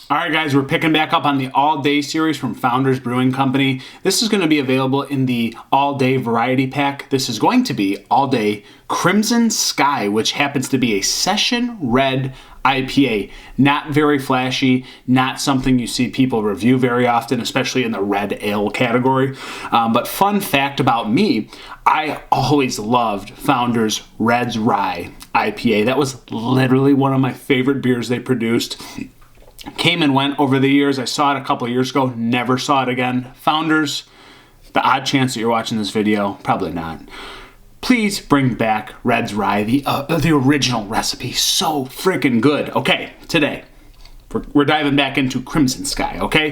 All right, guys, we're picking back up on the all-day series from Founders Brewing Company. This is going to be available in the all-day variety pack. This is going to be all-day Crimson Sky, which happens to be a Session Red IPA. Not very flashy, not something you see people review very often, especially in the red ale category. But fun fact about me, I always loved Founders Red's Rye IPA. That was literally one of my favorite beers they produced. Came and went over the years. I saw it a couple of years ago, never saw it again. Founders, the odd chance that you're watching this video, probably not. Please bring back Red's Rye, the original recipe. So freaking good. Okay, today we're diving back into Crimson Sky, okay?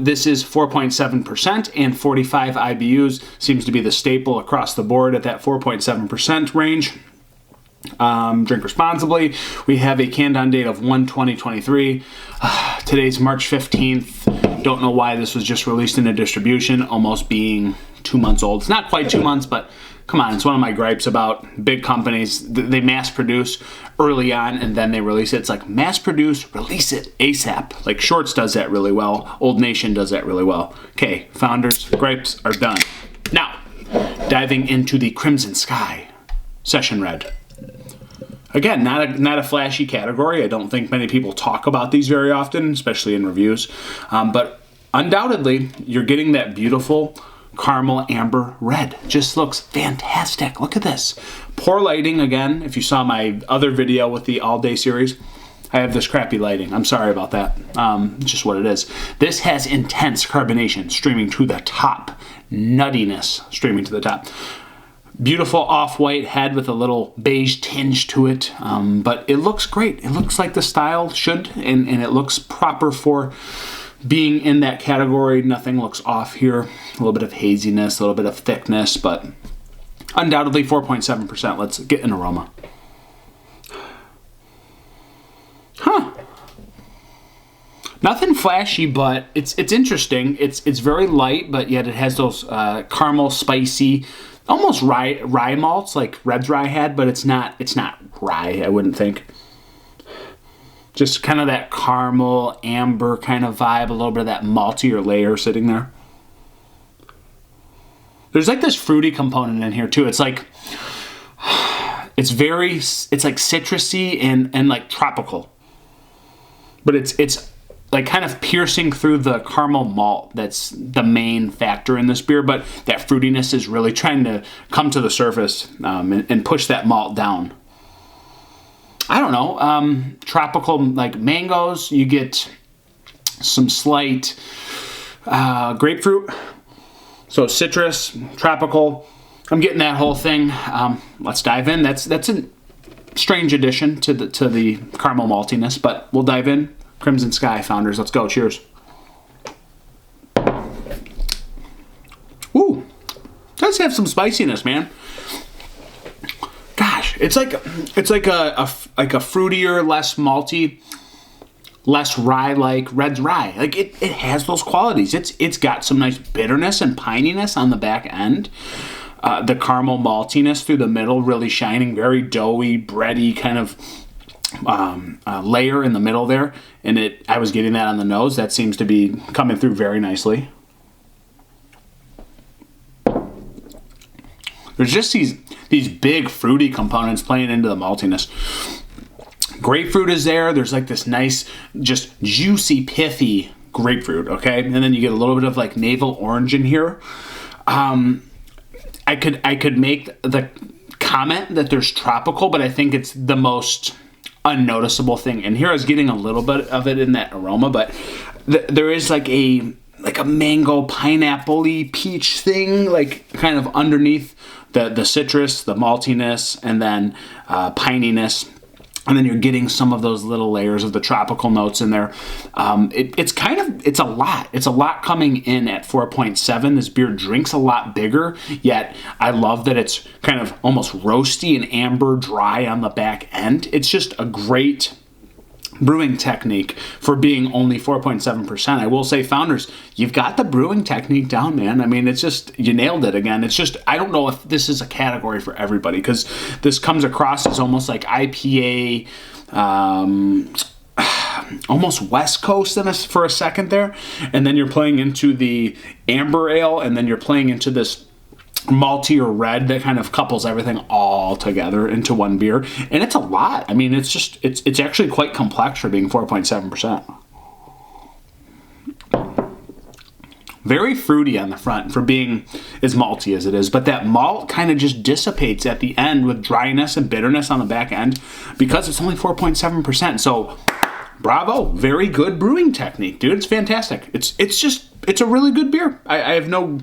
This is 4.7% and 45 IBUs. Seems to be the staple across the board at that 4.7% range. Drink responsibly. We have a canned on date of 1/20/23. Today's March 15th. Don't know why this was just released into distribution, almost being 2 months old. It's not quite 2 months, but come on, it's one of my gripes about big companies. They mass produce early on and then they release it. It's like mass produce, release it ASAP. Like Shorts does that really well. Old Nation does that really well. Okay, Founders, gripes are done. Now, diving into the Crimson Sky Session Red. Again, not a flashy category. I don't think many people talk about these very often, especially in reviews. But undoubtedly, you're getting that beautiful caramel amber red. Just looks fantastic. Look at this. Poor lighting again. If you saw my other video with the all-day series, I have this crappy lighting. I'm sorry about that. It's just what it is. This has intense carbonation streaming to the top. Nuttiness streaming to the top. Beautiful off-white head with a little beige tinge to it, but it looks great. It looks like the style should, and it looks proper for being in that category. Nothing looks off here. A little bit of haziness, a little bit of thickness, but undoubtedly 4.7%. Let's get an aroma. Huh. Nothing flashy, but it's interesting. It's very light, but yet it has those caramel, spicy, almost rye malts like Red's Rye had, but it's not rye, I wouldn't think. Just kind of that caramel, amber kind of vibe, a little bit of that maltier layer sitting there. There's like this fruity component in here too. It's like, it's like citrusy and like tropical. But it's like kind of piercing through the caramel malt. That's the main factor in this beer, but that fruitiness is really trying to come to the surface and push that malt down. I don't know, tropical like mangoes, you get some slight grapefruit, so citrus, tropical. I'm getting that whole thing. Let's dive in. That's a strange addition to the caramel maltiness, but we'll dive in. Crimson Sky, Founders. Let's go. Cheers. Ooh, does have some spiciness, man. Gosh, it's like a fruitier, less malty, less rye-like Red's Rye. Like it has those qualities. It's got some nice bitterness and pininess on the back end. The caramel maltiness through the middle really shining, very doughy, bready kind of layer in the middle there, and I was getting that on the nose. That seems to be coming through very nicely. There's just these big fruity components playing into the maltiness. Grapefruit is there. There's like this nice, just juicy, pithy grapefruit, okay? And then you get a little bit of like navel orange in here. I could make the comment that there's tropical, but I think it's the most unnoticeable thing in here. I was getting a little bit of it in that aroma, but there is like a mango, pineapple-y, peach thing, like kind of underneath the citrus, the maltiness, and then pininess. And then you're getting some of those little layers of the tropical notes in there. It's a lot. It's a lot coming in at 4.7. This beer drinks a lot bigger, yet I love that it's kind of almost roasty and amber dry on the back end. It's just a great brewing technique for being only 4.7%. I will say, Founders, you've got the brewing technique down, man. I mean, it's just, you nailed it again. It's just, I don't know if this is a category for everybody, because this comes across as almost like IPA, almost West Coast in us for a second there, and then you're playing into the amber ale, and then you're playing into this malty or red that kind of couples everything all together into one beer, and it's a lot. I mean, it's actually quite complex for being 4.7%. Very fruity on the front for being as malty as it is, but that malt kind of just dissipates at the end with dryness and bitterness on the back end because it's only 4.7%. So bravo, very good brewing technique, dude. It's fantastic. It's a really good beer. I have no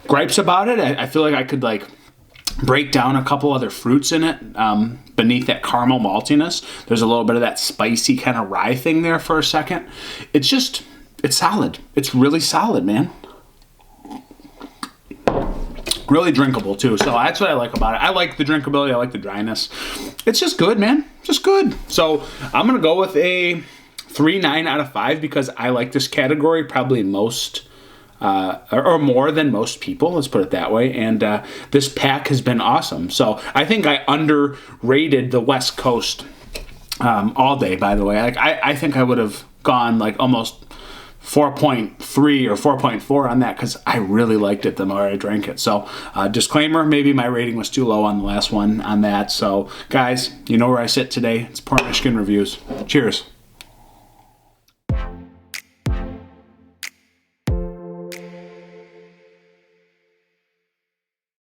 gripes about it. I feel like I could like break down a couple other fruits in it beneath that caramel maltiness. There's a little bit of that spicy kind of rye thing there for a second. It's solid. It's really solid, man. Really drinkable too. So that's what I like about it. I like the drinkability. I like the dryness. It's just good, man. Just good. So I'm going to go with a 3.9 out of 5 because I like this category probably most or more than most people. Let's put it that way. And this pack has been awesome. So I think I underrated the West Coast all day, by the way. Like I think I would have gone like almost 4.3 or 4.4 on that because I really liked it the more I drank it. So disclaimer, maybe my rating was too low on the last one on that. So guys, you know where I sit today. It's Poor Michigan Reviews. Cheers.